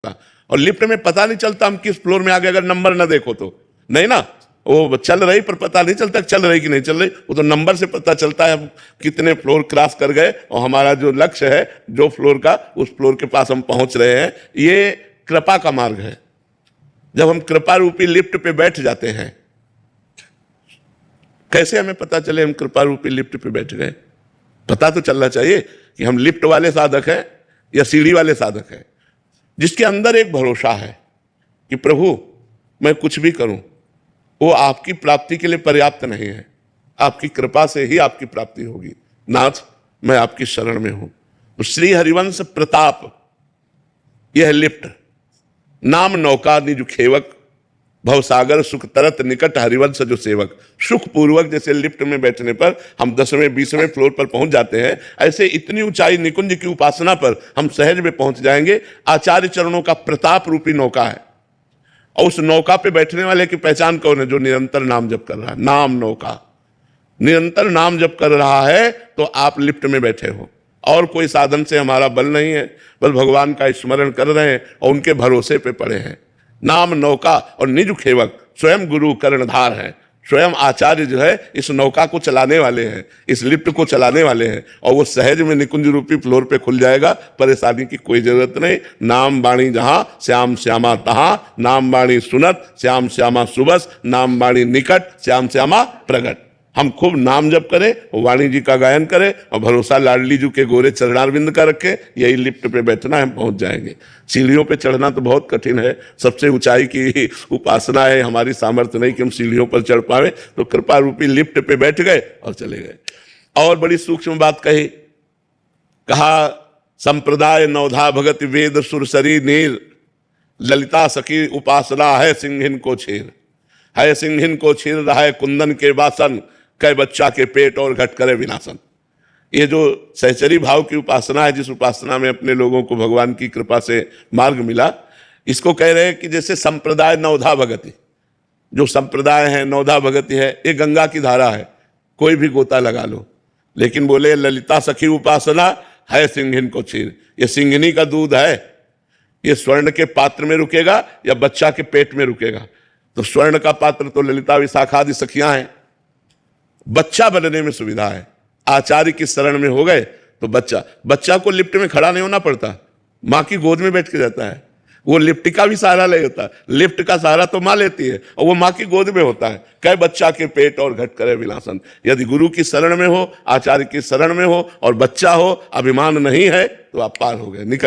सकता, और लिफ्ट में पता नहीं चलता हम किस फ्लोर में आ गए, अगर नंबर ना देखो तो। नहीं ना, वो चल रही पर पता नहीं चलता चल रही कि नहीं चल रही, वो तो नंबर से पता चलता है हम कितने फ्लोर क्रॉस कर गए और हमारा जो लक्ष्य है जो फ्लोर का, उस फ्लोर के पास हम पहुंच रहे हैं। ये कृपा का मार्ग है। जब हम कृपा रूपी लिफ्ट पे बैठ जाते हैं, कैसे हमें पता चले हम कृपा रूपी लिफ्ट पे बैठ गए? पता तो चलना चाहिए कि हम लिफ्ट वाले साधक हैं या सीढ़ी वाले साधक हैं, जिसके अंदर एक भरोसा है कि प्रभु मैं कुछ भी करूं वो आपकी प्राप्ति के लिए पर्याप्त नहीं है, आपकी कृपा से ही आपकी प्राप्ति होगी। नाथ मैं आपकी शरण में हूं। तो श्री हरिवंश प्रताप यह लिफ्ट, नाम नौका निज खेवक, भवसागर सुख तरत निकट हरिवंश जो सेवक। सुख पूर्वक जैसे लिफ्ट में बैठने पर हम 10वें 20वें फ्लोर पर पहुंच जाते हैं, ऐसे इतनी ऊंचाई निकुंज की उपासना पर हम सहज में पहुंच जाएंगे। आचार्य चरणों का प्रताप रूपी नौका है, और उस नौका पे बैठने वाले की पहचान कौन है? जो निरंतर नाम जप कर रहा है। नाम नौका, निरंतर नाम जप कर रहा है तो आप लिफ्ट में बैठे हो, और कोई साधन से हमारा बल नहीं है, बस भगवान का स्मरण कर रहे हैं और उनके भरोसे पे पड़े हैं। नाम नौका और निज खेवक, स्वयं गुरु कर्णधार है। स्वयं आचार्य जो है इस नौका को चलाने वाले हैं, इस लिफ्ट को चलाने वाले हैं, और वो सहज में निकुंज रूपी फ्लोर पे खुल जाएगा, परेशानी की कोई जरूरत नहीं। नाम बाणी जहां श्याम श्यामा तहां, नाम बाणी सुनत श्याम श्यामा सुबस, नाम बाणी निकट श्याम श्यामा प्रगट। हम खूब नाम जप करें, वाणी जी का गायन करें, और भरोसा लाडली जी के गोरे चरणारविंद का रखें, यही लिफ्ट पे बैठना है, हम पहुंच जाएंगे। सीढ़ियों पे चढ़ना तो बहुत कठिन है, सबसे ऊंचाई की उपासना है, हमारी सामर्थ्य नहीं कि हम सीढ़ियों पर चढ़ पावे। तो कृपा रूपी लिफ्ट पे बैठ गए और चले गए। और बड़ी सूक्ष्म बात कही, कहा संप्रदाय नवधा भगत वेद सुरसरी नीर, ललिता सखी उपासना है सिंहिन को छेर। है सिंहिन को छीर रहा है कुंदन के वासन, कै बच्चा के पेट और घट करे विनाशन। ये जो सहचरी भाव की उपासना है, जिस उपासना में अपने लोगों को भगवान की कृपा से मार्ग मिला, इसको कह रहे हैं कि जैसे संप्रदाय नवधा भगति, जो संप्रदाय है नवधा भगति है, ये गंगा की धारा है, कोई भी गोता लगा लो। लेकिन बोले ललिता सखी उपासना है सिंहिन को छीर, ये सिंघनी का दूध है, ये स्वर्ण के पात्र में रुकेगा या बच्चा के पेट में रुकेगा? तो स्वर्ण का पात्र तो ललिता विशाखा आदि सखियां हैं, बच्चा बनने में सुविधा है। आचार्य की शरण में हो गए तो बच्चा को लिफ्ट में खड़ा नहीं होना पड़ता, माँ की गोद में बैठ के जाता है। वो लिफ्ट का भी सहारा ले होता है, लिफ्ट का सहारा तो माँ लेती है, और वो माँ की गोद में होता है। कह बच्चा के पेट और घट करे विलासन। यदि गुरु की शरण में हो, आचार्य की शरण में हो और बच्चा हो, अभिमान नहीं है, तो आप पार हो गए, निकल